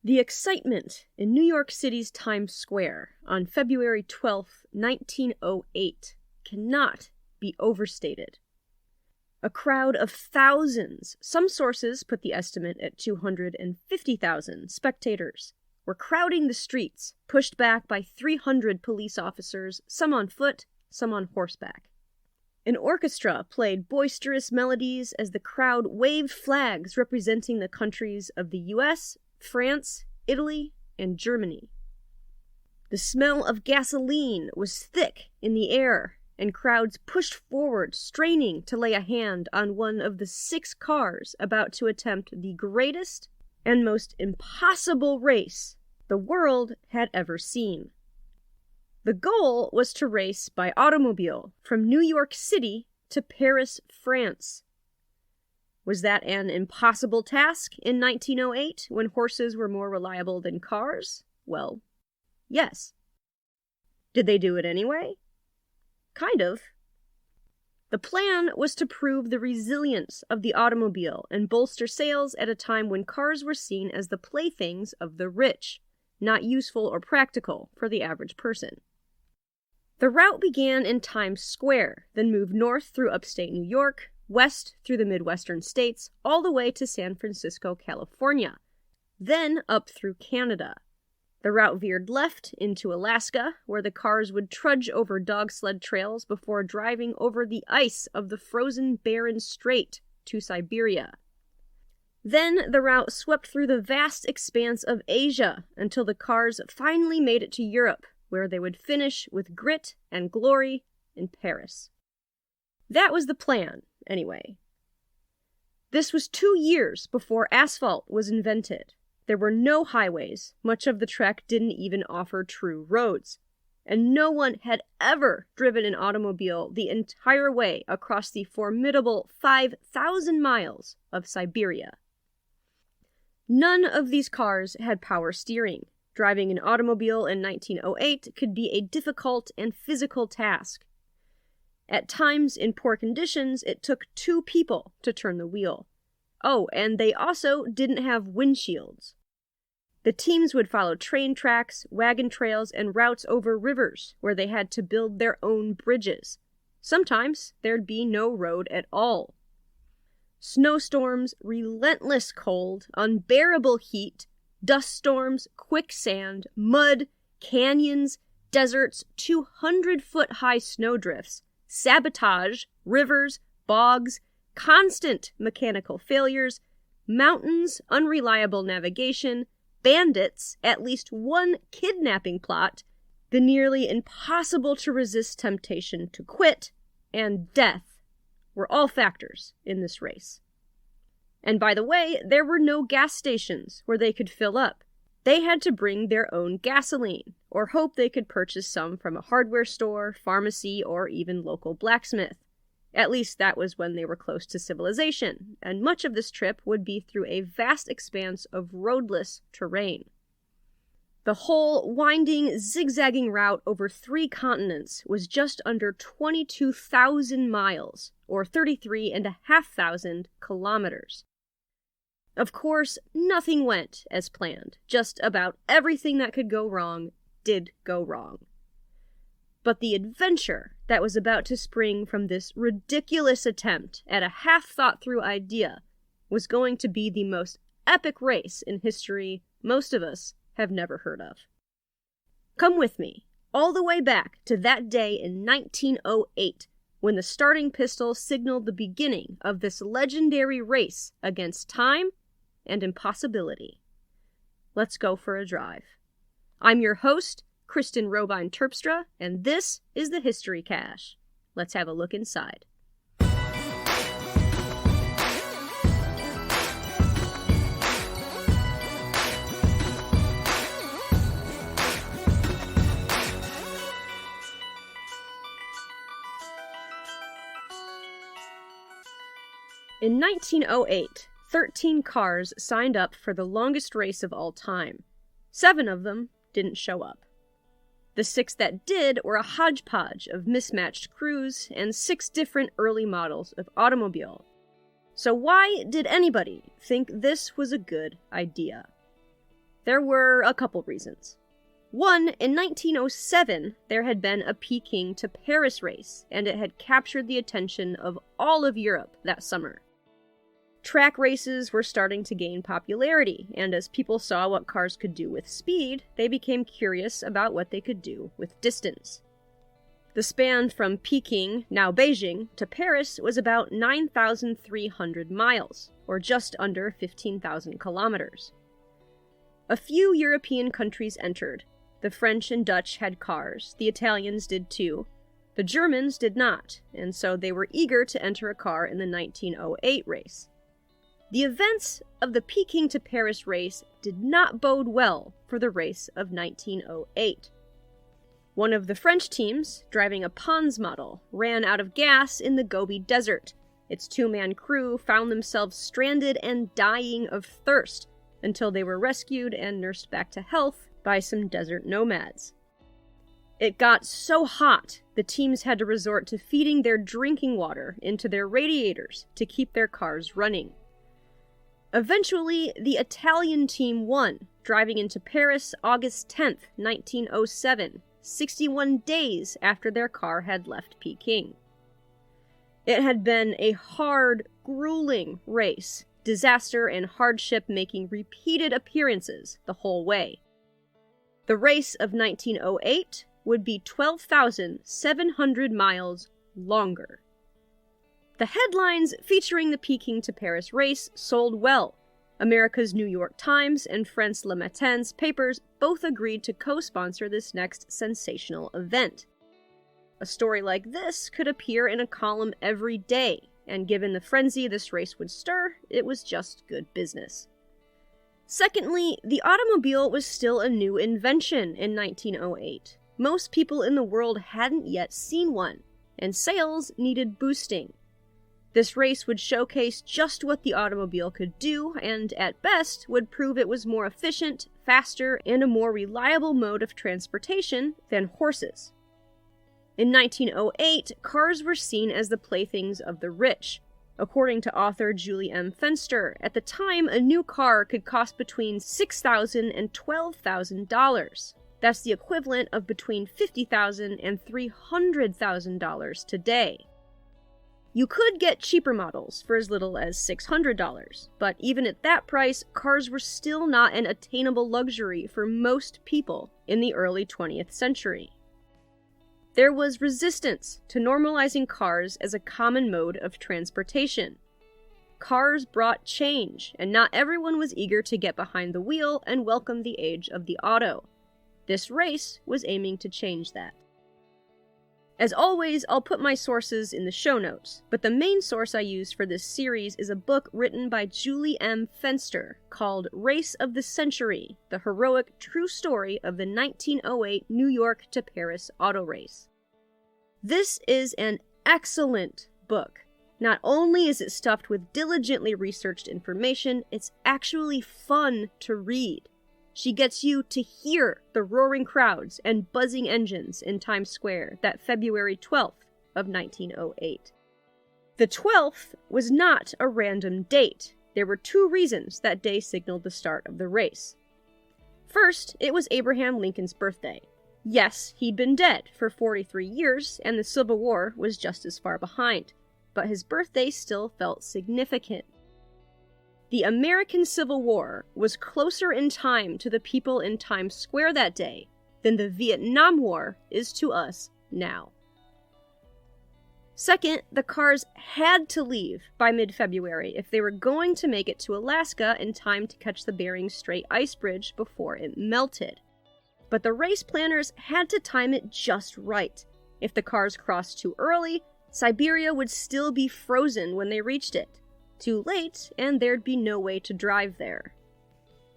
The excitement in New York City's Times Square on February 12, 1908, cannot be overstated. A crowd of thousands, some sources put the estimate at 250,000 spectators, were crowding the streets, pushed back by 300 police officers, some on foot, some on horseback. An orchestra played boisterous melodies as the crowd waved flags representing the countries of the US, France, Italy, and Germany. The smell of gasoline was thick in the air, and crowds pushed forward, straining to lay a hand on one of the 6 cars about to attempt the greatest and most impossible race the world had ever seen. The goal was to race by automobile from New York City to Paris, France. Was that an impossible task in 1908 when horses were more reliable than cars? Well, yes. Did they do it anyway? Kind of. The plan was to prove the resilience of the automobile and bolster sales at a time when cars were seen as the playthings of the rich, not useful or practical for the average person. The route began in Times Square, then moved north through upstate New York, west through the Midwestern states, all the way to San Francisco, California, then up through Canada. The route veered left into Alaska, where the cars would trudge over dog sled trails before driving over the ice of the frozen Bering Strait to Siberia. Then the route swept through the vast expanse of Asia until the cars finally made it to Europe, where they would finish with grit and glory in Paris. That was the plan, anyway. This was 2 years before asphalt was invented. There were no highways, much of the trek didn't even offer true roads, and no one had ever driven an automobile the entire way across the formidable 5,000 miles of Siberia. None of these cars had power steering. Driving an automobile in 1908 could be a difficult and physical task. At times, in poor conditions, it took 2 people to turn the wheel. Oh, and they also didn't have windshields. The teams would follow train tracks, wagon trails, and routes over rivers, where they had to build their own bridges. Sometimes there'd be no road at all. Snowstorms, relentless cold, unbearable heat, dust storms, quicksand, mud, canyons, deserts, 200-foot-high snowdrifts, sabotage, rivers, bogs, constant mechanical failures, mountains, unreliable navigation, bandits, at least 1 kidnapping plot, the nearly impossible to resist temptation to quit, and death were all factors in this race. And by the way, there were no gas stations where they could fill up. They had to bring their own gasoline, or hope they could purchase some from a hardware store, pharmacy, or even local blacksmith. At least that was when they were close to civilization, and much of this trip would be through a vast expanse of roadless terrain. The whole winding, zigzagging route over 3 continents was just under 22,000 miles, or 33,500 kilometers. Of course, nothing went as planned. Just about everything that could go wrong did go wrong. But the adventure that was about to spring from this ridiculous attempt at a half-thought-through idea was going to be the most epic race in history most of us have never heard of. Come with me, all the way back to that day in 1908, when the starting pistol signaled the beginning of this legendary race against time and impossibility. Let's go for a drive. I'm your host, Kristen Robine Terpstra, and this is the History Cache. Let's have a look inside. In 1908, 13 cars signed up for the longest race of all time. 7 of them didn't show up. The 6 that did were a hodgepodge of mismatched crews and 6 different early models of automobile. So why did anybody think this was a good idea? There were a couple reasons. One, in 1907, there had been a Peking to Paris race, and it had captured the attention of all of Europe that summer. Track races were starting to gain popularity, and as people saw what cars could do with speed, they became curious about what they could do with distance. The span from Peking, now Beijing, to Paris was about 9,300 miles, or just under 15,000 kilometers. A few European countries entered. The French and Dutch had cars, the Italians did too. The Germans did not, and so they were eager to enter a car in the 1908 race. The events of the Peking to Paris race did not bode well for the race of 1908. One of the French teams, driving a Pons model, ran out of gas in the Gobi Desert. Its two-man crew found themselves stranded and dying of thirst until they were rescued and nursed back to health by some desert nomads. It got so hot, the teams had to resort to feeding their drinking water into their radiators to keep their cars running. Eventually, the Italian team won, driving into Paris August 10th, 1907, 61 days after their car had left Peking. It had been a hard, grueling race, disaster and hardship making repeated appearances the whole way. The race of 1908 would be 12,700 miles longer. The headlines featuring the Peking to Paris race sold well. America's New York Times and France Le Matin's papers both agreed to co-sponsor this next sensational event. A story like this could appear in a column every day, and given the frenzy this race would stir, it was just good business. Secondly, the automobile was still a new invention in 1908. Most people in the world hadn't yet seen one, and sales needed boosting. This race would showcase just what the automobile could do, and at best would prove it was more efficient, faster, and a more reliable mode of transportation than horses. In 1908, cars were seen as the playthings of the rich. According to author Julie M. Fenster, at the time a new car could cost between $6,000 and $12,000. That's the equivalent of between $50,000 and $300,000 today. You could get cheaper models for as little as $600, but even at that price, cars were still not an attainable luxury for most people in the early 20th century. There was resistance to normalizing cars as a common mode of transportation. Cars brought change, and not everyone was eager to get behind the wheel and welcome the age of the auto. This race was aiming to change that. As always, I'll put my sources in the show notes, but the main source I used for this series is a book written by Julie M. Fenster called Race of the Century, the heroic true story of the 1908 New York to Paris auto race. This is an excellent book. Not only is it stuffed with diligently researched information, it's actually fun to read. She gets you to hear the roaring crowds and buzzing engines in Times Square that February 12th of 1908. The 12th was not a random date. There were two reasons that day signaled the start of the race. First, it was Abraham Lincoln's birthday. Yes, he'd been dead for 43 years, and the Civil War was just as far behind, but his birthday still felt significant. The American Civil War was closer in time to the people in Times Square that day than the Vietnam War is to us now. Second, the cars had to leave by mid-February if they were going to make it to Alaska in time to catch the Bering Strait ice bridge before it melted. But the race planners had to time it just right. If the cars crossed too early, Siberia would still be frozen when they reached it. Too late, and there'd be no way to drive there.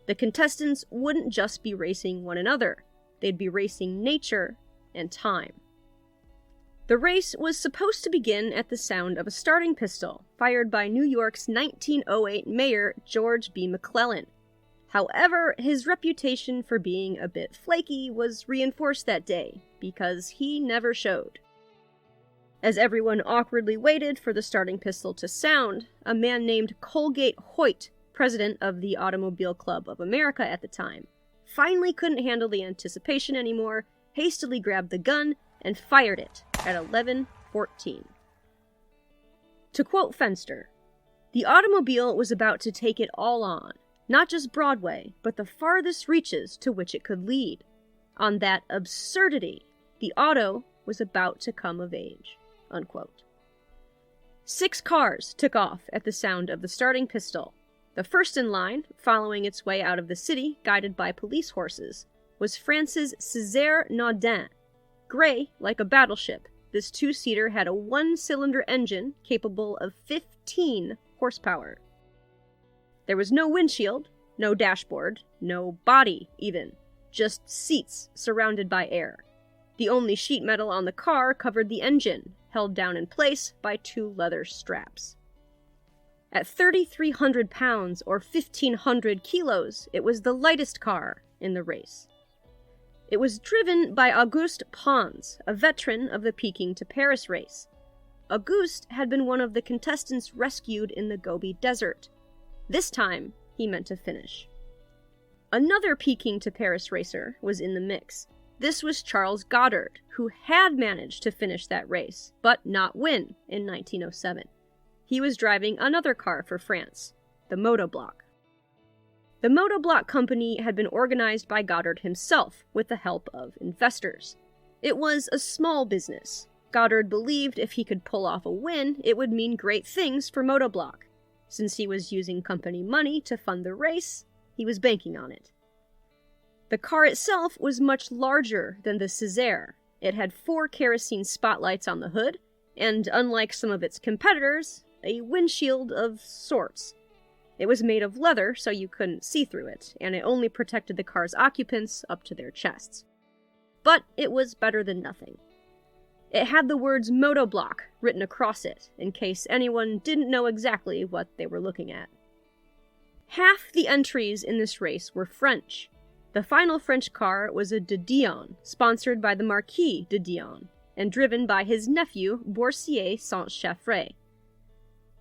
The contestants wouldn't just be racing one another. They'd be racing nature and time. The race was supposed to begin at the sound of a starting pistol, fired by New York's 1908 mayor George B. McClellan. However, his reputation for being a bit flaky was reinforced that day, because he never showed. As everyone awkwardly waited for the starting pistol to sound, a man named Colgate Hoyt, president of the Automobile Club of America at the time, finally couldn't handle the anticipation anymore, hastily grabbed the gun and fired it at 11:14. To quote Fenster, "The automobile was about to take it all on, not just Broadway, but the farthest reaches to which it could lead. On that absurdity, the auto was about to come of age." Unquote. 6 cars took off at the sound of the starting pistol. The first in line, following its way out of the city, guided by police horses, was France's Césaire Naudin. Gray like a battleship, this 2-seater had a 1-cylinder engine capable of 15 horsepower. There was no windshield, no dashboard, no body even, just seats surrounded by air. The only sheet metal on the car covered the engine, held down in place by 2 leather straps. At 3,300 pounds or 1,500 kilos, it was the lightest car in the race. It was driven by Auguste Pons, a veteran of the Peking to Paris race. Auguste had been one of the contestants rescued in the Gobi Desert. This time, he meant to finish. Another Peking to Paris racer was in the mix. This was Charles Goddard, who had managed to finish that race, but not win in 1907. He was driving another car for France, the Motobloc. The Motobloc company had been organized by Goddard himself with the help of investors. It was a small business. Goddard believed if he could pull off a win, it would mean great things for Motobloc. Since he was using company money to fund the race, he was banking on it. The car itself was much larger than the Césaire. It had 4 kerosene spotlights on the hood, and unlike some of its competitors, a windshield of sorts. It was made of leather, so you couldn't see through it, and it only protected the car's occupants up to their chests. But it was better than nothing. It had the words Motobloc written across it, in case anyone didn't know exactly what they were looking at. Half the entries in this race were French. The final French car was a de Dion, sponsored by the Marquis de Dion, and driven by his nephew, Boursier Saint-Chaffré.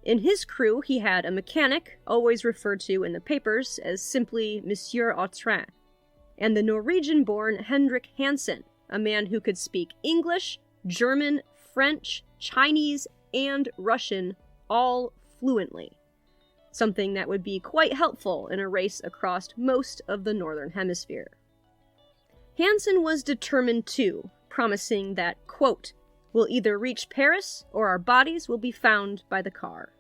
In his crew, he had a mechanic, always referred to in the papers as simply Monsieur Autrin, and the Norwegian-born Hendrik Hansen, a man who could speak English, German, French, Chinese, and Russian all fluently, something that would be quite helpful in a race across most of the Northern Hemisphere. Hansen was determined too, promising that, quote, "We'll either reach Paris or our bodies will be found by the car."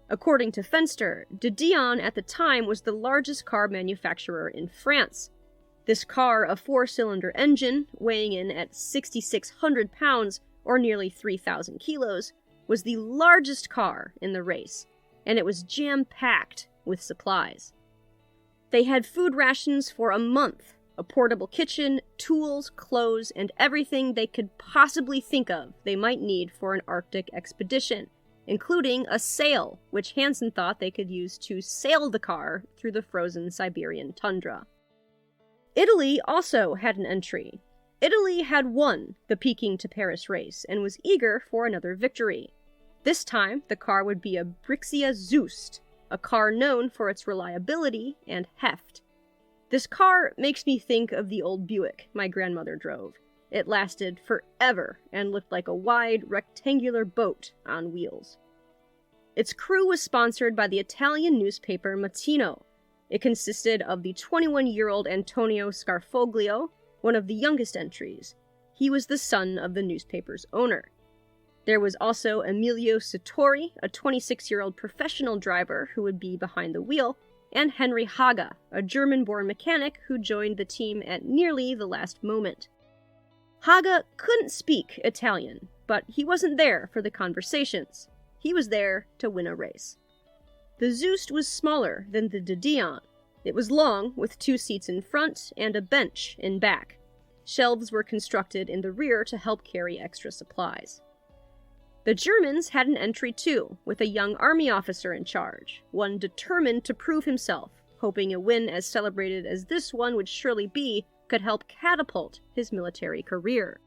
According to Fenster, de Dion at the time was the largest car manufacturer in France. This car, a 4-cylinder engine, weighing in at 6,600 pounds, or nearly 3,000 kilos, was the largest car in the race, and it was jam-packed with supplies. They had food rations for a month, a portable kitchen, tools, clothes, and everything they could possibly think of they might need for an Arctic expedition, including a sail, which Hansen thought they could use to sail the car through the frozen Siberian tundra. Italy also had an entry. Italy had won the Peking to Paris race and was eager for another victory. This time, the car would be a Brixia Zust, a car known for its reliability and heft. This car makes me think of the old Buick my grandmother drove. It lasted forever and looked like a wide, rectangular boat on wheels. Its crew was sponsored by the Italian newspaper Mattino. It consisted of the 21-year-old Antonio Scarfoglio, one of the youngest entries. He was the son of the newspaper's owner. There was also Emilio Sartori, a 26-year-old professional driver who would be behind the wheel, and Henry Haga, a German-born mechanic who joined the team at nearly the last moment. Haga couldn't speak Italian, but he wasn't there for the conversations. He was there to win a race. The Zust was smaller than the de Dion. It was long, with 2 seats in front and a bench in back. Shelves were constructed in the rear to help carry extra supplies. The Germans had an entry too, with a young army officer in charge, one determined to prove himself, hoping a win as celebrated as this one would surely be could help catapult his military career.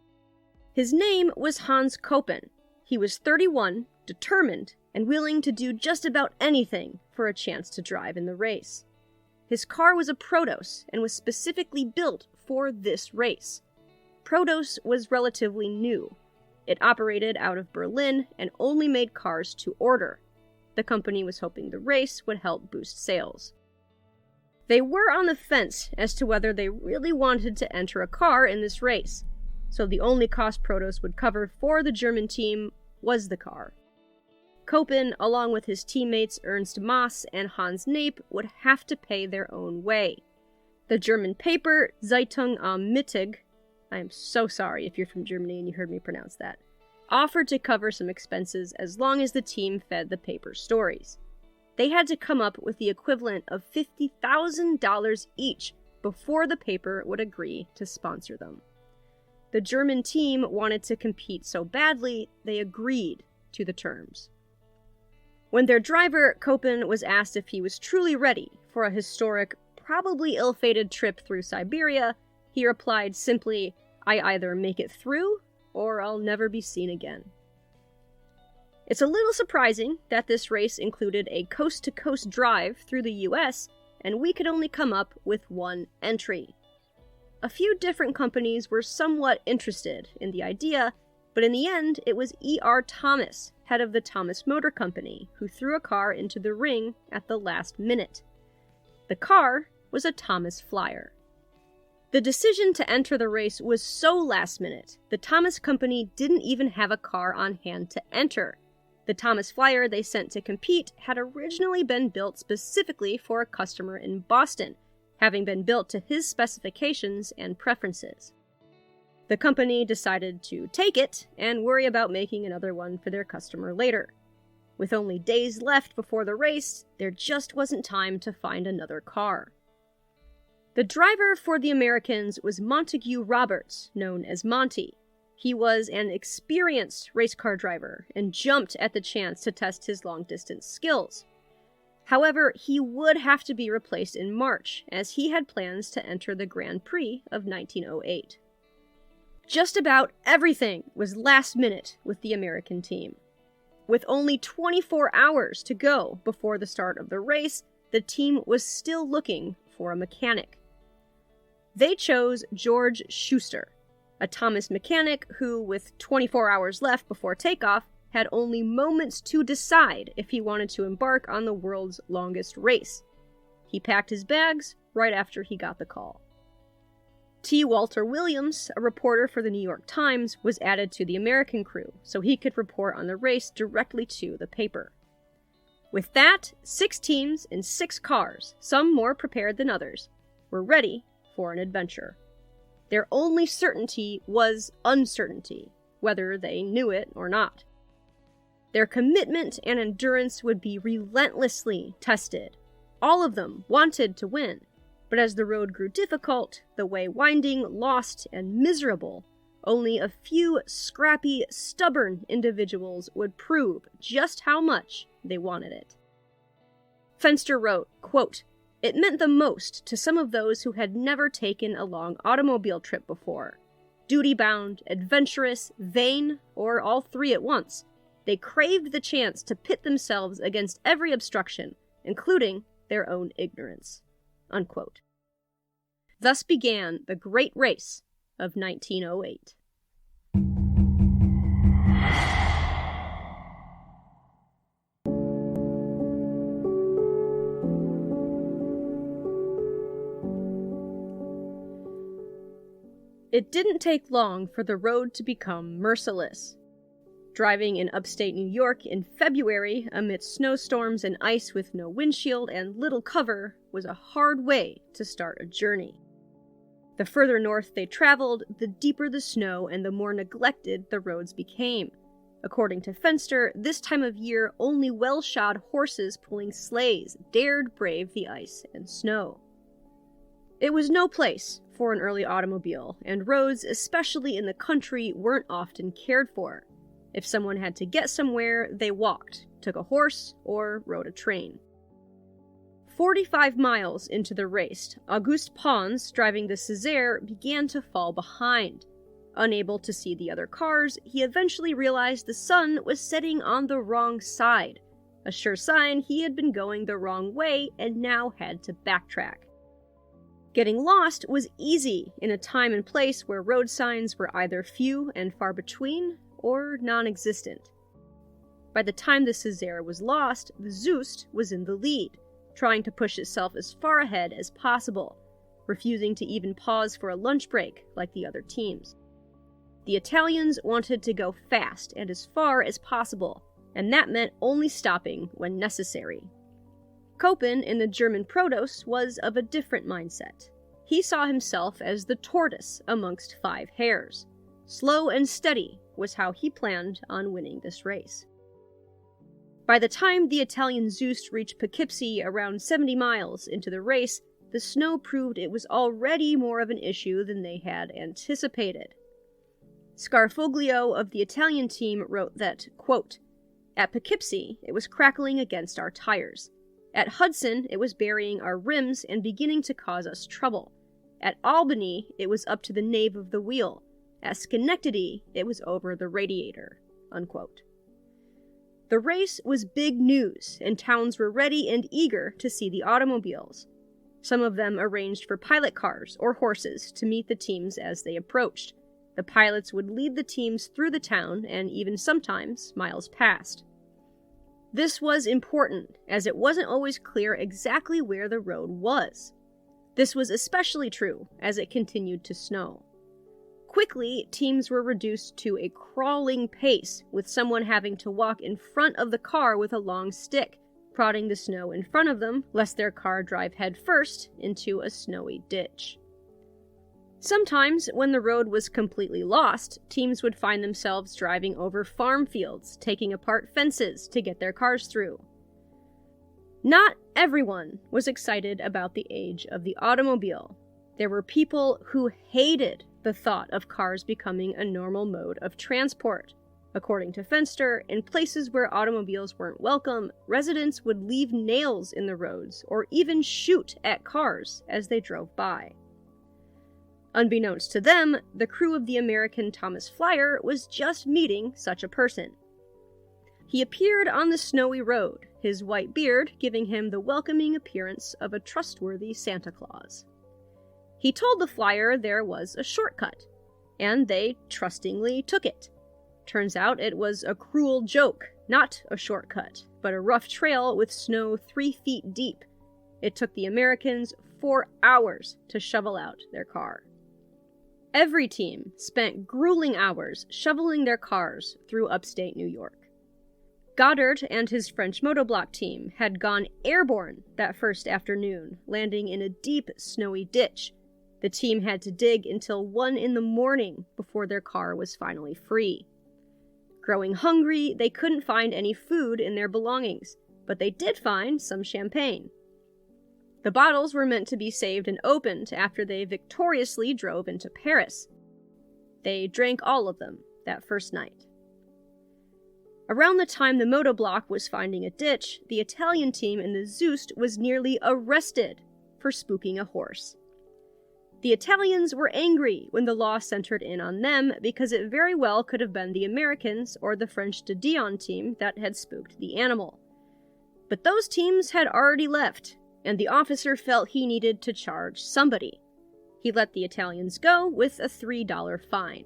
His name was Hans Koppen. He was 31, determined, and willing to do just about anything for a chance to drive in the race. His car was a Protos and was specifically built for this race. Protos was relatively new. It operated out of Berlin and only made cars to order. The company was hoping the race would help boost sales. They were on the fence as to whether they really wanted to enter a car in this race, so the only cost Protos would cover for the German team was the car. Koppen, along with his teammates Ernst Maas and Hans Nape, would have to pay their own way. The German paper Zeitung am Mittag, I am so sorry if you're from Germany and you heard me pronounce that, offered to cover some expenses as long as the team fed the paper's stories. They had to come up with the equivalent of $50,000 each before the paper would agree to sponsor them. The German team wanted to compete so badly, they agreed to the terms. When their driver, Koppen, was asked if he was truly ready for a historic, probably ill-fated trip through Siberia, he replied simply, "I either make it through, or I'll never be seen again." It's a little surprising that this race included a coast-to-coast drive through the US, and we could only come up with one entry. A few different companies were somewhat interested in the idea, but in the end, it was E.R. Thomas, head of the Thomas Motor Company, who threw a car into the ring at the last minute. The car was a Thomas Flyer. The decision to enter the race was so last minute, the Thomas Company didn't even have a car on hand to enter. The Thomas Flyer they sent to compete had originally been built specifically for a customer in Boston, having been built to his specifications and preferences. The company decided to take it and worry about making another one for their customer later. With only days left before the race, there just wasn't time to find another car. The driver for the Americans was Montague Roberts, known as Monty. He was an experienced race car driver and jumped at the chance to test his long-distance skills. However, he would have to be replaced in March, as he had plans to enter the Grand Prix of 1908. Just about everything was last minute with the American team. With only 24 hours to go before the start of the race, the team was still looking for a mechanic. They chose George Schuster, a Thomas mechanic who, with 24 hours left before takeoff, had only moments to decide if he wanted to embark on the world's longest race. He packed his bags right after he got the call. T. Walter Williams, a reporter for the New York Times, was added to the American crew so he could report on the race directly to the paper. With that, 6 teams and 6 cars, some more prepared than others, were ready for an adventure. Their only certainty was uncertainty, whether they knew it or not. Their commitment and endurance would be relentlessly tested. All of them wanted to win, but as the road grew difficult, the way winding, lost, and miserable, only a few scrappy, stubborn individuals would prove just how much they wanted it. Fenster wrote, quote, "It meant the most to some of those who had never taken a long automobile trip before. Duty-bound, adventurous, vain, or all three at once, they craved the chance to pit themselves against every obstruction, including their own ignorance." Unquote. Thus began the Great Race of 1908. It didn't take long for the road to become merciless. Driving in upstate New York in February amidst snowstorms and ice with no windshield and little cover was a hard way to start a journey. The further north they traveled, the deeper the snow and the more neglected the roads became. According to Fenster, this time of year only well-shod horses pulling sleighs dared brave the ice and snow. It was no place for an early automobile, and roads, especially in the country, weren't often cared for. If someone had to get somewhere, they walked, took a horse, or rode a train. 45 miles into the race, Auguste Pons, driving the Césaire, began to fall behind. Unable to see the other cars, he eventually realized the sun was setting on the wrong side, a sure sign he had been going the wrong way and now had to backtrack. Getting lost was easy in a time and place where road signs were either few and far between or non-existent. By the time the Césaire was lost, the Zust was in the lead, trying to push itself as far ahead as possible, refusing to even pause for a lunch break like the other teams. The Italians wanted to go fast and as far as possible, and that meant only stopping when necessary. Koppen in the German Protos was of a different mindset. He saw himself as the tortoise amongst 5 hares. Slow and steady was how he planned on winning this race. By the time the Italian Zust reached Poughkeepsie around 70 miles into the race, the snow proved it was already more of an issue than they had anticipated. Scarfoglio of the Italian team wrote that, quote, "At Poughkeepsie, it was crackling against our tires. At Hudson, it was burying our rims and beginning to cause us trouble. At Albany, it was up to the nave of the wheel. At Schenectady, it was over the radiator." Unquote. The race was big news, and towns were ready and eager to see the automobiles. Some of them arranged for pilot cars or horses to meet the teams as they approached. The pilots would lead the teams through the town and even sometimes miles past. This was important, as it wasn't always clear exactly where the road was. This was especially true as it continued to snow. Quickly, teams were reduced to a crawling pace, with someone having to walk in front of the car with a long stick, prodding the snow in front of them, lest their car drive headfirst into a snowy ditch. Sometimes, when the road was completely lost, teams would find themselves driving over farm fields, taking apart fences to get their cars through. Not everyone was excited about the age of the automobile. There were people who hated the thought of cars becoming a normal mode of transport. According to Fenster, in places where automobiles weren't welcome, residents would leave nails in the roads or even shoot at cars as they drove by. Unbeknownst to them, the crew of the American Thomas Flyer was just meeting such a person. He appeared on the snowy road, his white beard giving him the welcoming appearance of a trustworthy Santa Claus. He told the Flyer there was a shortcut, and they trustingly took it. Turns out it was a cruel joke, not a shortcut, but a rough trail with snow 3 feet deep. It took the Americans 4 hours to shovel out their car. Every team spent grueling hours shoveling their cars through upstate New York. Goddard and his French motoblock team had gone airborne that first afternoon, landing in a deep, snowy ditch. The team had to dig until 1 a.m. before their car was finally free. Growing hungry, they couldn't find any food in their belongings, but they did find some champagne. The bottles were meant to be saved and opened after they victoriously drove into Paris. They drank all of them that first night. Around the time the motoblock was finding a ditch, the Italian team in the Zust was nearly arrested for spooking a horse. The Italians were angry when the law centered in on them because it very well could have been the Americans or the French de Dion team that had spooked the animal. But those teams had already left, and the officer felt he needed to charge somebody. He let the Italians go with a $3 fine.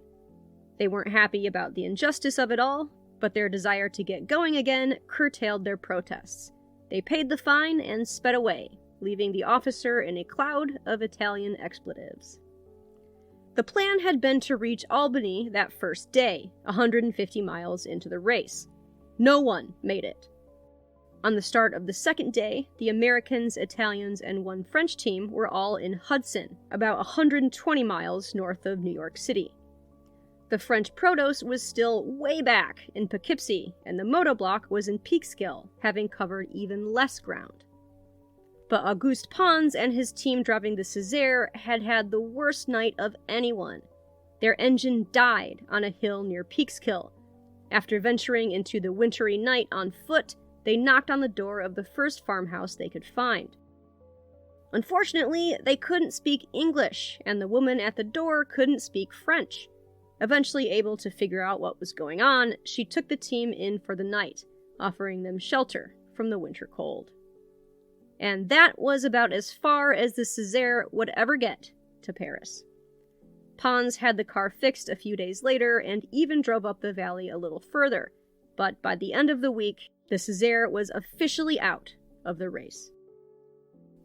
They weren't happy about the injustice of it all, but their desire to get going again curtailed their protests. They paid the fine and sped away, leaving the officer in a cloud of Italian expletives. The plan had been to reach Albany that first day, 150 miles into the race. No one made it. On the start of the second day, the Americans, Italians, and 1 French team were all in Hudson, about 120 miles north of New York City. The French Protos was still way back in Poughkeepsie, and the motoblock was in Peekskill, having covered even less ground. But Auguste Pons and his team driving the Césaire had had the worst night of anyone. Their engine died on a hill near Peekskill. After venturing into the wintry night on foot, they knocked on the door of the first farmhouse they could find. Unfortunately, they couldn't speak English, and the woman at the door couldn't speak French. Eventually able to figure out what was going on, she took the team in for the night, offering them shelter from the winter cold. and that was about as far as the Césaire would ever get to Paris. Pons had the car fixed a few days later and even drove up the valley a little further, but by the end of the week, the Césaire was officially out of the race.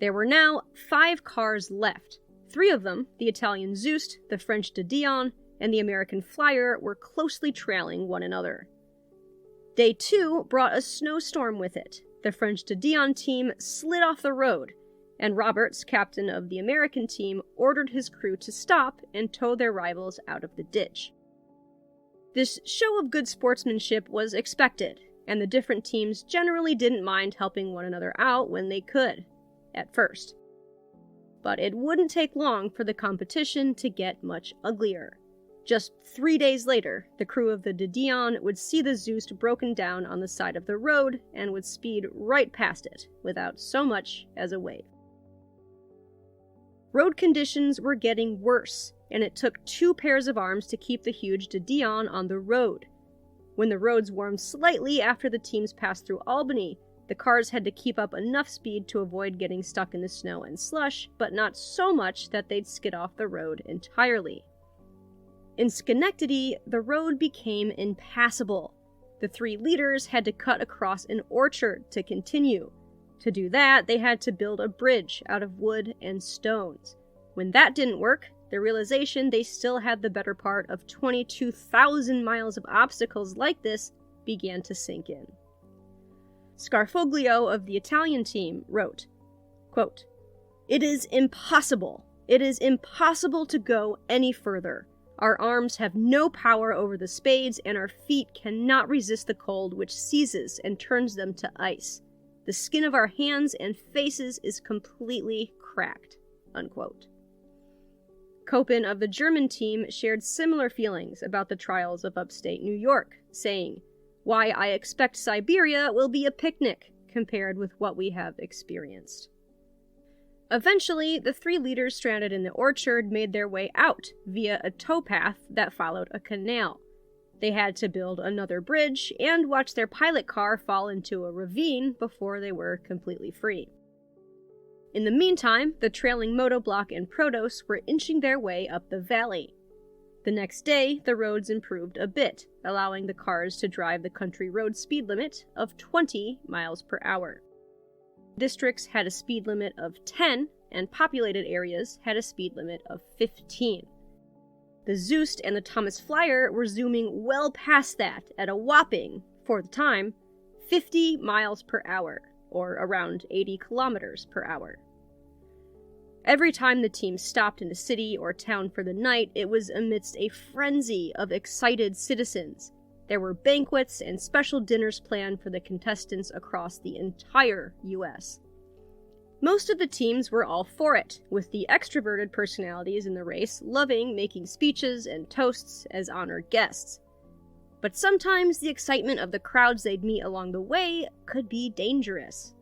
There were now 5 cars left. 3 of them, the Italian Zust, the French de Dion, and the American Flyer, were closely trailing one another. Day 2 brought a snowstorm with it. The French de Dion team slid off the road, and Roberts, captain of the American team, ordered his crew to stop and tow their rivals out of the ditch. This show of good sportsmanship was expected, and the different teams generally didn't mind helping one another out when they could, at first. But it wouldn't take long for the competition to get much uglier. Just 3 days later, the crew of the de Dion would see the Zust broken down on the side of the road and would speed right past it without so much as a wave. Road conditions were getting worse, and it took 2 pairs of arms to keep the huge de Dion on the road. When the roads warmed slightly after the teams passed through Albany, the cars had to keep up enough speed to avoid getting stuck in the snow and slush, but not so much that they'd skid off the road entirely. In Schenectady, the road became impassable. The 3 leaders had to cut across an orchard to continue. To do that, they had to build a bridge out of wood and stones. When that didn't work, the realization they still had the better part of 22,000 miles of obstacles like this began to sink in. Scarfoglio of the Italian team wrote, quote, "It is impossible. It is impossible to go any further. Our arms have no power over the spades, and our feet cannot resist the cold which seizes and turns them to ice. The skin of our hands and faces is completely cracked." Unquote. Koppen of the German team shared similar feelings about the trials of upstate New York, saying, "Why, I expect Siberia will be a picnic compared with what we have experienced." Eventually, the 3 leaders stranded in the orchard made their way out via a towpath that followed a canal. They had to build another bridge and watch their pilot car fall into a ravine before they were completely free. In the meantime, the trailing Motobloc and Protos were inching their way up the valley. The next day, the roads improved a bit, allowing the cars to drive the country road speed limit of 20 miles per hour. Districts had a speed limit of 10, and populated areas had a speed limit of 15. The Zust and the Thomas Flyer were zooming well past that at a whopping, for the time, 50 miles per hour, or around 80 kilometers per hour. Every time the team stopped in a city or town for the night, it was amidst a frenzy of excited citizens. There were banquets and special dinners planned for the contestants across the entire U.S. Most of the teams were all for it, with the extroverted personalities in the race loving making speeches and toasts as honored guests. But sometimes the excitement of the crowds they'd meet along the way could be dangerous.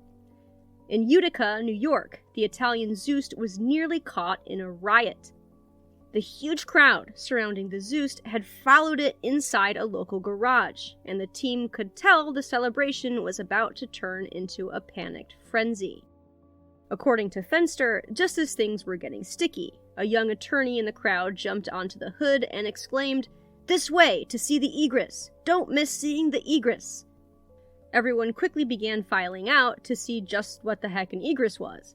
In Utica, New York, the Italian Zust was nearly caught in a riot. The huge crowd surrounding the Zust had followed it inside a local garage, and the team could tell the celebration was about to turn into a panicked frenzy. According to Fenster, just as things were getting sticky, a young attorney in the crowd jumped onto the hood and exclaimed, "This way, to see the egress! Don't miss seeing the egress!" Everyone quickly began filing out to see just what the heck an egress was.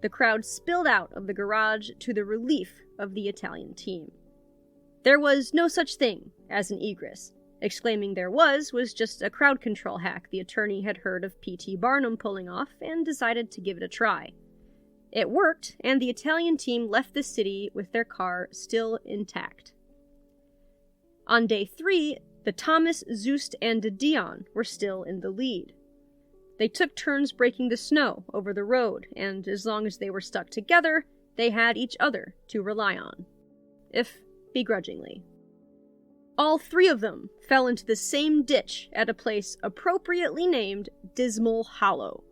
The crowd spilled out of the garage to the relief of the Italian team. There was no such thing as an egress. Exclaiming there was just a crowd control hack the attorney had heard of P.T. Barnum pulling off and decided to give it a try. It worked, and the Italian team left the city with their car still intact. On day 3, the Thomas, Zust, and de Dion were still in the lead. They took turns breaking the snow over the road, and as long as they were stuck together, they had each other to rely on, if begrudgingly. All 3 of them fell into the same ditch at a place appropriately named Dismal Hollow.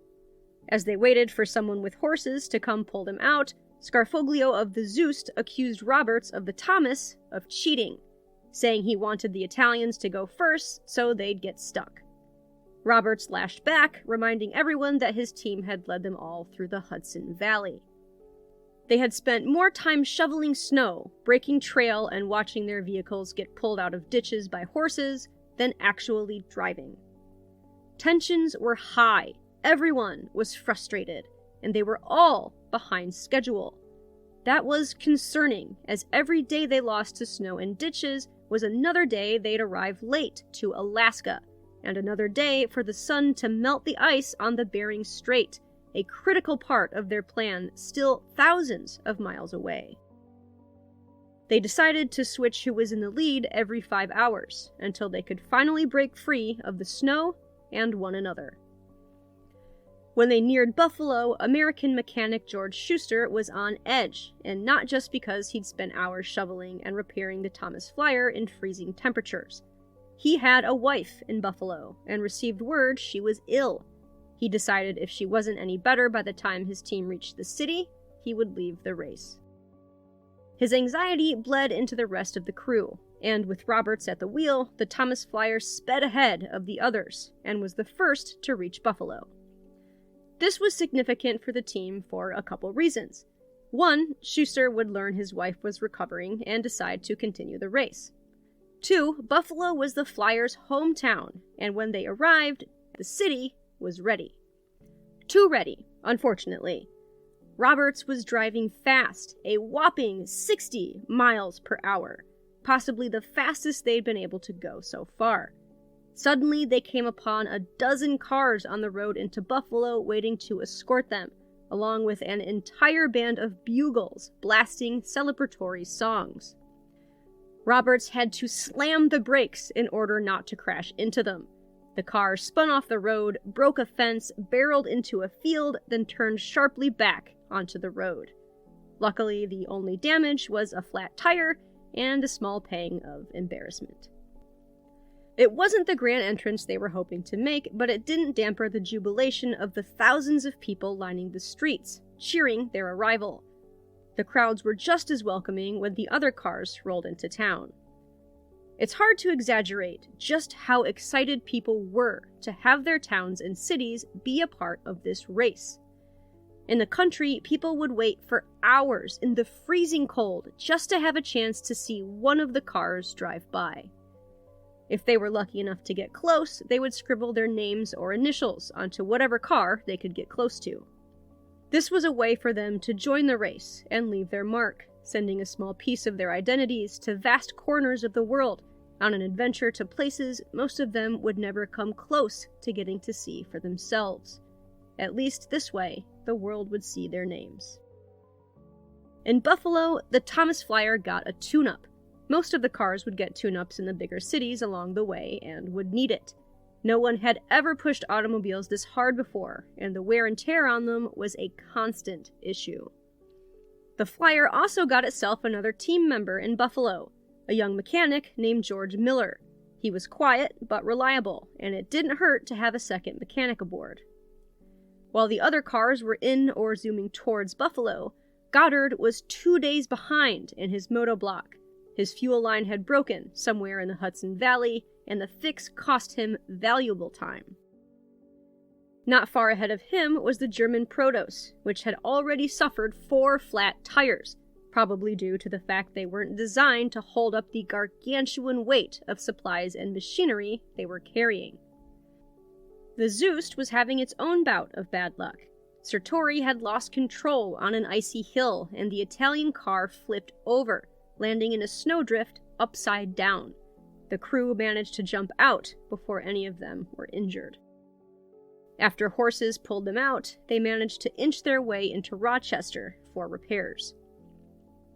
As they waited for someone with horses to come pull them out, Scarfoglio of the Zust accused Roberts of the Thomas of cheating, saying he wanted the Italians to go first so they'd get stuck. Roberts lashed back, reminding everyone that his team had led them all through the Hudson Valley. They had spent more time shoveling snow, breaking trail, and watching their vehicles get pulled out of ditches by horses than actually driving. Tensions were high, everyone was frustrated, and they were all behind schedule. That was concerning, as every day they lost to snow and ditches was another day they'd arrive late to Alaska, and another day for the sun to melt the ice on the Bering Strait, a critical part of their plan still thousands of miles away. They decided to switch who was in the lead every 5 hours, until they could finally break free of the snow and one another. When they neared Buffalo, American mechanic George Schuster was on edge, and not just because he'd spent hours shoveling and repairing the Thomas Flyer in freezing temperatures. He had a wife in Buffalo, and received word she was ill. He decided if she wasn't any better by the time his team reached the city, he would leave the race. His anxiety bled into the rest of the crew, and with Roberts at the wheel, the Thomas Flyer sped ahead of the others, and was the first to reach Buffalo. This was significant for the team for a couple reasons. One, Schuster would learn his wife was recovering and decide to continue the race. 2, Buffalo was the Flyers' hometown, and when they arrived, the city was ready. Too ready, unfortunately. Roberts was driving fast, a whopping 60 miles per hour, possibly the fastest they'd been able to go so far. Suddenly, they came upon a dozen cars on the road into Buffalo waiting to escort them, along with an entire band of bugles blasting celebratory songs. Roberts had to slam the brakes in order not to crash into them. The car spun off the road, broke a fence, barreled into a field, then turned sharply back onto the road. Luckily, the only damage was a flat tire and a small pang of embarrassment. It wasn't the grand entrance they were hoping to make, but it didn't damper the jubilation of the thousands of people lining the streets, cheering their arrival. The crowds were just as welcoming when the other cars rolled into town. It's hard to exaggerate just how excited people were to have their towns and cities be a part of this race. In the country, people would wait for hours in the freezing cold just to have a chance to see one of the cars drive by. If they were lucky enough to get close, they would scribble their names or initials onto whatever car they could get close to. This was a way for them to join the race and leave their mark, sending a small piece of their identities to vast corners of the world on an adventure to places most of them would never come close to getting to see for themselves. At least this way, the world would see their names. In Buffalo, the Thomas Flyer got a tune-up. Most of the cars would get tune-ups in the bigger cities along the way and would need it. No one had ever pushed automobiles this hard before, and the wear and tear on them was a constant issue. The Flyer also got itself another team member in Buffalo, a young mechanic named George Miller. He was quiet but reliable, and it didn't hurt to have a second mechanic aboard. While the other cars were in or zooming towards Buffalo, Goddard was 2 days behind in his motoblock. His fuel line had broken somewhere in the Hudson Valley, and the fix cost him valuable time. Not far ahead of him was the German Protos, which had already suffered 4 flat tires, probably due to the fact they weren't designed to hold up the gargantuan weight of supplies and machinery they were carrying. The Zoost was having its own bout of bad luck. Sertori had lost control on an icy hill, and the Italian car flipped over, landing in a snowdrift upside down. The crew managed to jump out before any of them were injured. After horses pulled them out, they managed to inch their way into Rochester for repairs.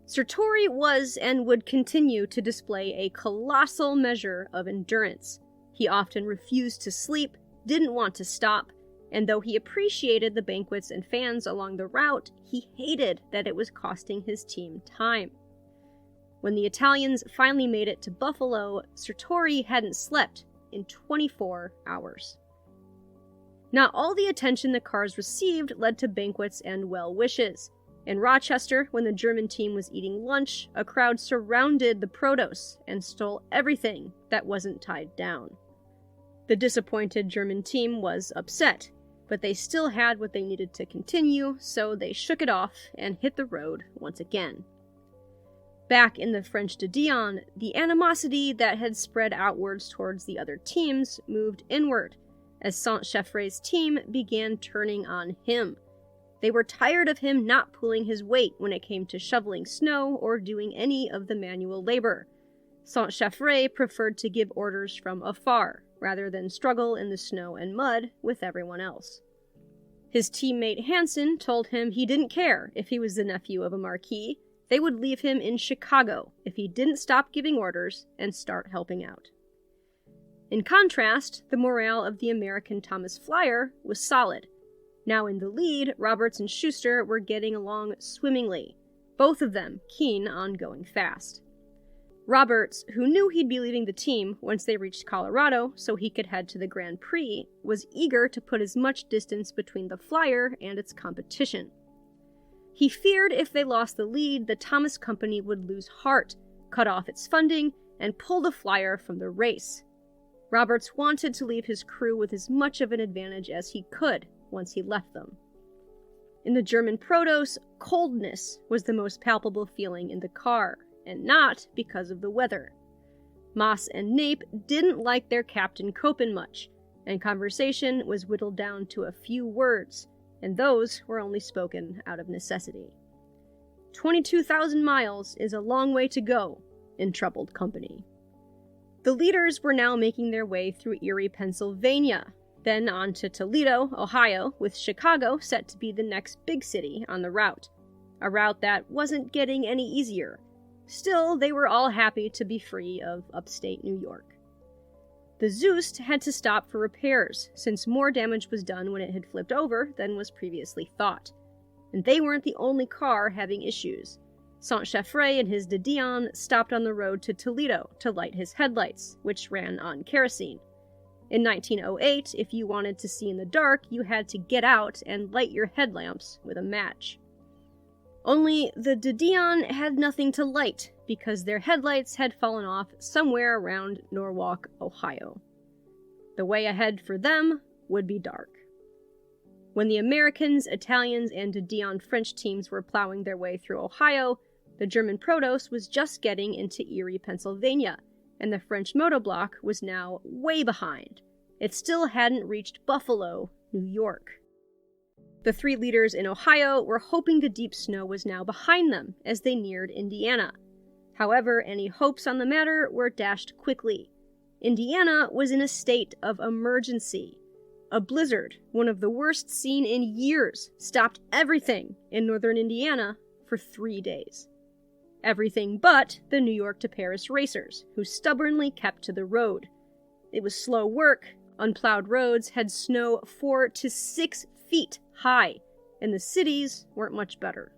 Sertori was and would continue to display a colossal measure of endurance. He often refused to sleep, didn't want to stop, and though he appreciated the banquets and fans along the route, he hated that it was costing his team time. When the Italians finally made it to Buffalo, Sertori hadn't slept in 24 hours. Not all the attention the cars received led to banquets and well wishes. In Rochester, when the German team was eating lunch, a crowd surrounded the Protos and stole everything that wasn't tied down. The disappointed German team was upset, but they still had what they needed to continue, so they shook it off and hit the road once again. Back in the French de Dion, the animosity that had spread outwards towards the other teams moved inward, as Saint-Chaffre's team began turning on him. They were tired of him not pulling his weight when it came to shoveling snow or doing any of the manual labor. Saint-Chaffre preferred to give orders from afar, rather than struggle in the snow and mud with everyone else. His teammate Hansen told him he didn't care if he was the nephew of a marquis. They would leave him in Chicago if he didn't stop giving orders and start helping out. In contrast, the morale of the American Thomas Flyer was solid. Now in the lead, Roberts and Schuster were getting along swimmingly, both of them keen on going fast. Roberts, who knew he'd be leaving the team once they reached Colorado so he could head to the Grand Prix, was eager to put as much distance between the Flyer and its competition. He feared if they lost the lead, the Thomas Company would lose heart, cut off its funding, and pull the Flyer from the race. Roberts wanted to leave his crew with as much of an advantage as he could once he left them. In the German Protos, coldness was the most palpable feeling in the car, and not because of the weather. Moss and Nape didn't like their captain Koppen much, and conversation was whittled down to a few words, and those were only spoken out of necessity. 22,000 miles is a long way to go in troubled company. The leaders were now making their way through Erie, Pennsylvania, then on to Toledo, Ohio, with Chicago set to be the next big city on the route, a route that wasn't getting any easier. Still, they were all happy to be free of upstate New York. The Zust had to stop for repairs, since more damage was done when it had flipped over than was previously thought. And they weren't the only car having issues. Saint-Chaffre and his de Dion stopped on the road to Toledo to light his headlights, which ran on kerosene. In 1908, if you wanted to see in the dark, you had to get out and light your headlamps with a match. Only the de Dion had nothing to light, because their headlights had fallen off somewhere around Norwalk, Ohio. The way ahead for them would be dark. When the Americans, Italians, and de Dion French teams were plowing their way through Ohio, the German Protos was just getting into Erie, Pennsylvania, and the French motoblock was now way behind. It still hadn't reached Buffalo, New York. The three leaders in Ohio were hoping the deep snow was now behind them as they neared Indiana. However, any hopes on the matter were dashed quickly. Indiana was in a state of emergency. A blizzard, one of the worst seen in years, stopped everything in northern Indiana for 3 days. Everything but the New York to Paris racers, who stubbornly kept to the road. It was slow work. Unplowed roads had snow 4 to 6 feet high, and the cities weren't much better.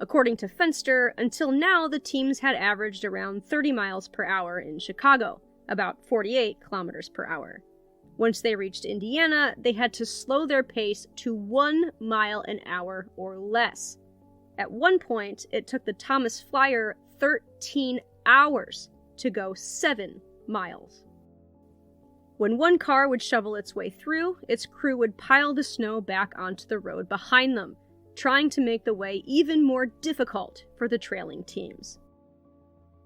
According to Fenster, until now the teams had averaged around 30 miles per hour in Chicago, about 48 kilometers per hour. Once they reached Indiana, they had to slow their pace to 1 mile an hour or less. At one point, it took the Thomas Flyer 13 hours to go 7 miles. When one car would shovel its way through, its crew would pile the snow back onto the road behind them, trying to make the way even more difficult for the trailing teams.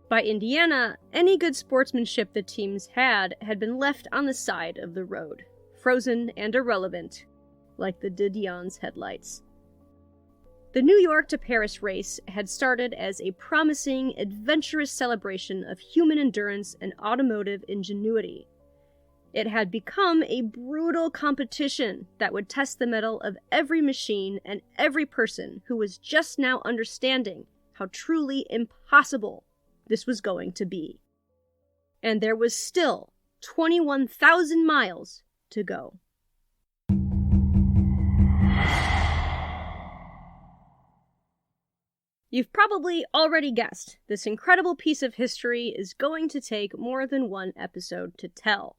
By Indiana, any good sportsmanship the teams had been left on the side of the road, frozen and irrelevant, like the de Dion's headlights. The New York to Paris race had started as a promising, adventurous celebration of human endurance and automotive ingenuity. It had become a brutal competition that would test the mettle of every machine and every person who was just now understanding how truly impossible this was going to be. And there was still 21,000 miles to go. You've probably already guessed, this incredible piece of history is going to take more than one episode to tell.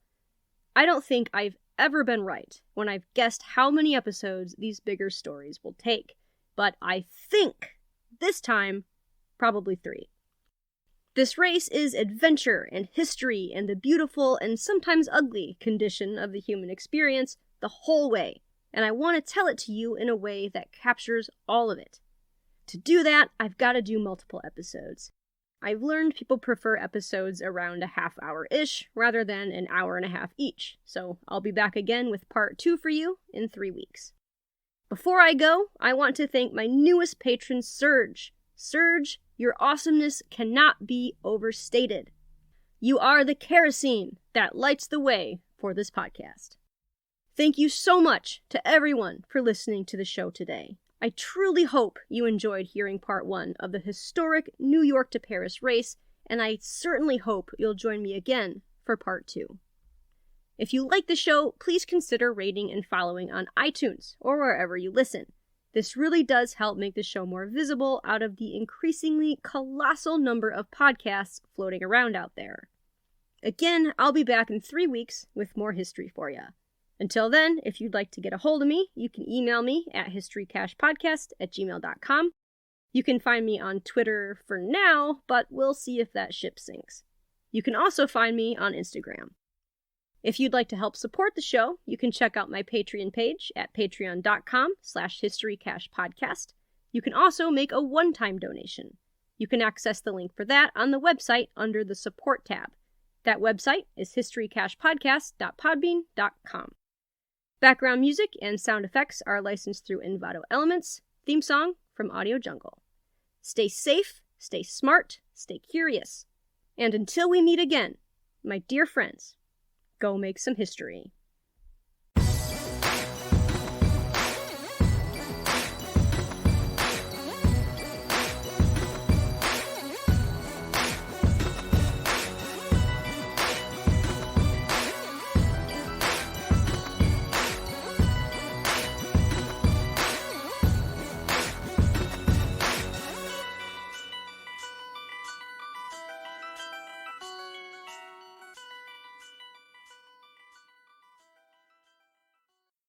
I don't think I've ever been right when I've guessed how many episodes these bigger stories will take, but I think this time, probably 3. This race is adventure and history and the beautiful and sometimes ugly condition of the human experience the whole way, and I want to tell it to you in a way that captures all of it. To do that, I've got to do multiple episodes. I've learned people prefer episodes around a half hour-ish rather than an hour and a half each, so I'll be back again with part 2 for you in 3 weeks. Before I go, I want to thank my newest patron, Serge. Serge, your awesomeness cannot be overstated. You are the kerosene that lights the way for this podcast. Thank you so much to everyone for listening to the show today. I truly hope you enjoyed hearing part 1 of the historic New York to Paris race, and I certainly hope you'll join me again for part 2. If you like the show, please consider rating and following on iTunes or wherever you listen. This really does help make the show more visible out of the increasingly colossal number of podcasts floating around out there. Again, I'll be back in 3 weeks with more history for you. Until then, if you'd like to get a hold of me, you can email me at historycashpodcast@gmail.com. You can find me on Twitter for now, but we'll see if that ship sinks. You can also find me on Instagram. If you'd like to help support the show, you can check out my Patreon page at patreon.com/historycashpodcast. You can also make a one-time donation. You can access the link for that on the website under the Support tab. That website is historycashpodcast.podbean.com. Background music and sound effects are licensed through Envato Elements. Theme song from Audio Jungle. Stay safe, stay smart, stay curious. And until we meet again, my dear friends, go make some history.